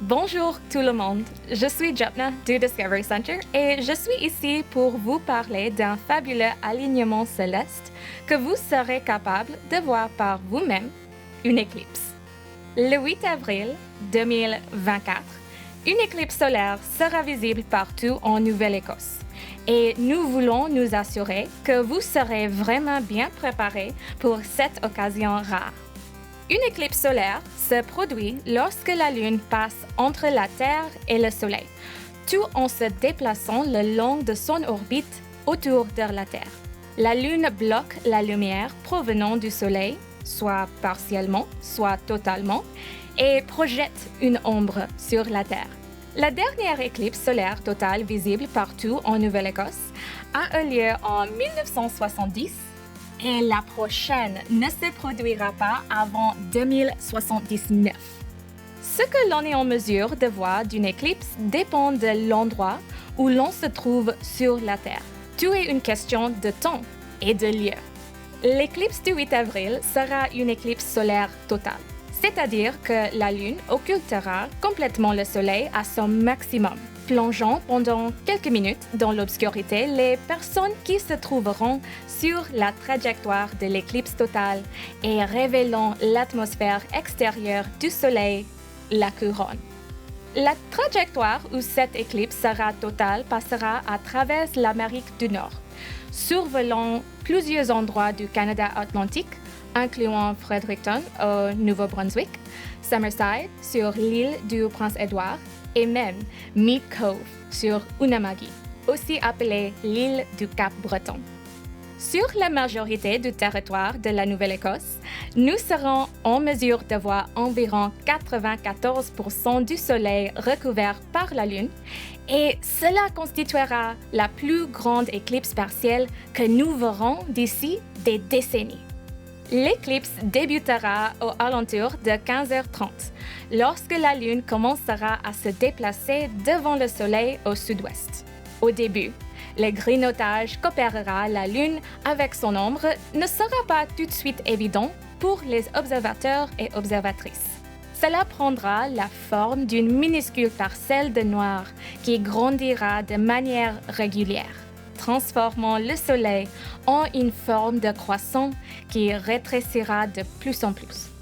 Bonjour tout le monde, je suis Japna du Discovery Center et je suis ici pour vous parler d'un fabuleux alignement céleste que vous serez capable de voir par vous-même, une éclipse. Le 8 avril 2024, une éclipse solaire sera visible partout en Nouvelle-Écosse et nous voulons nous assurer que vous serez vraiment bien préparés pour cette occasion rare. Une éclipse solaire se produit lorsque la Lune passe entre la Terre et le Soleil, tout en se déplaçant le long de son orbite autour de la Terre. La Lune bloque la lumière provenant du Soleil, soit partiellement, soit totalement, et projette une ombre sur la Terre. La dernière éclipse solaire totale visible partout en Nouvelle-Écosse a eu lieu en 1970. Et la prochaine ne se produira pas avant 2079. Ce que l'on est en mesure de voir d'une éclipse dépend de l'endroit où l'on se trouve sur la Terre. Tout est une question de temps et de lieu. L'éclipse du 8 avril sera une éclipse solaire totale, c'est-à-dire que la Lune occultera complètement le Soleil à son maximum, plongeant pendant quelques minutes dans l'obscurité les personnes qui se trouveront sur la trajectoire de l'éclipse totale et révélant l'atmosphère extérieure du Soleil, la couronne. La trajectoire où cette éclipse sera totale passera à travers l'Amérique du Nord, survolant plusieurs endroits du Canada atlantique, incluant Fredericton au Nouveau-Brunswick, Summerside sur l'île du Prince-Édouard et même Mead Cove sur Unama'ki, aussi appelée l'île du Cap-Breton. Sur la majorité du territoire de la Nouvelle-Écosse, nous serons en mesure de voir environ 94% du Soleil recouvert par la Lune et cela constituera la plus grande éclipse partielle que nous verrons d'ici des décennies. L'éclipse débutera aux alentours de 15h30, lorsque la Lune commencera à se déplacer devant le Soleil au sud-ouest. Au début, le grignotage qu'opérera la Lune avec son ombre ne sera pas tout de suite évident pour les observateurs et observatrices. Cela prendra la forme d'une minuscule parcelle de noir qui grandira de manière régulière, transformant le Soleil en une forme de croissant qui rétrécira de plus en plus.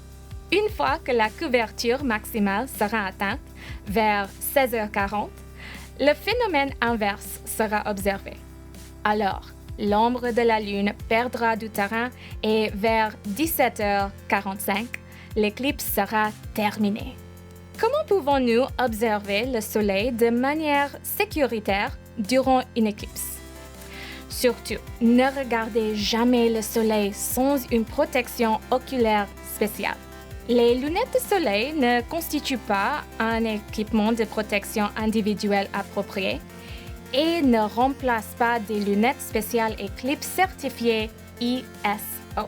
Une fois que la couverture maximale sera atteinte, vers 16h40, le phénomène inverse sera observé. Alors, l'ombre de la Lune perdra du terrain et vers 17h45, l'éclipse sera terminée. Comment pouvons-nous observer le Soleil de manière sécuritaire durant une éclipse? Surtout, ne regardez jamais le Soleil sans une protection oculaire spéciale. Les lunettes de soleil ne constituent pas un équipement de protection individuelle approprié et ne remplacent pas des lunettes spéciales Eclipse certifiées ISO.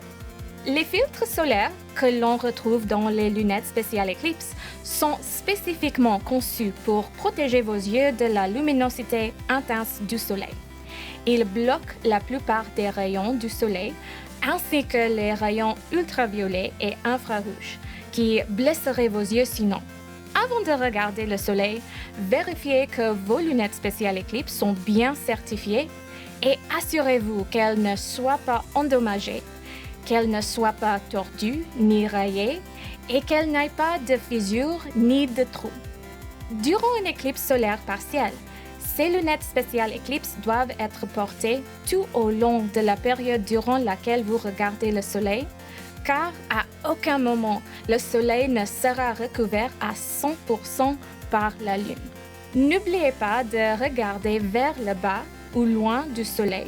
Les filtres solaires que l'on retrouve dans les lunettes spéciales Eclipse sont spécifiquement conçus pour protéger vos yeux de la luminosité intense du soleil. Ils bloquent la plupart des rayons du soleil ainsi que les rayons ultraviolets et infrarouges, qui blesseraient vos yeux sinon. Avant de regarder le soleil, vérifiez que vos lunettes spéciales Eclipse sont bien certifiées et assurez-vous qu'elles ne soient pas endommagées, qu'elles ne soient pas tordues ni rayées et qu'elles n'aient pas de fissures ni de trous. Durant une éclipse solaire partielle, ces lunettes spéciales Eclipse doivent être portées tout au long de la période durant laquelle vous regardez le Soleil, car à aucun moment le Soleil ne sera recouvert à 100% par la Lune. N'oubliez pas de regarder vers le bas ou loin du Soleil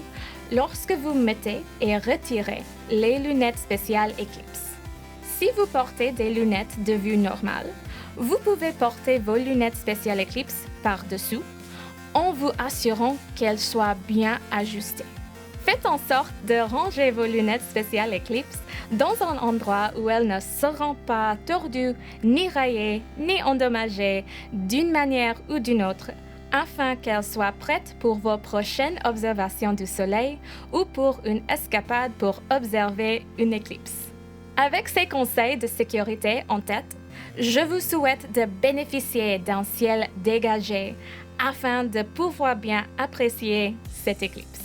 lorsque vous mettez et retirez les lunettes spéciales Eclipse. Si vous portez des lunettes de vue normale, vous pouvez porter vos lunettes spéciales Eclipse par-dessous en vous assurant qu'elles soient bien ajustées. Faites en sorte de ranger vos lunettes spéciales Eclipse dans un endroit où elles ne seront pas tordues, ni rayées, ni endommagées d'une manière ou d'une autre, afin qu'elles soient prêtes pour vos prochaines observations du Soleil ou pour une escapade pour observer une éclipse. Avec ces conseils de sécurité en tête, Je vous souhaite de bénéficier d'un ciel dégagé afin de pouvoir bien apprécier cette éclipse.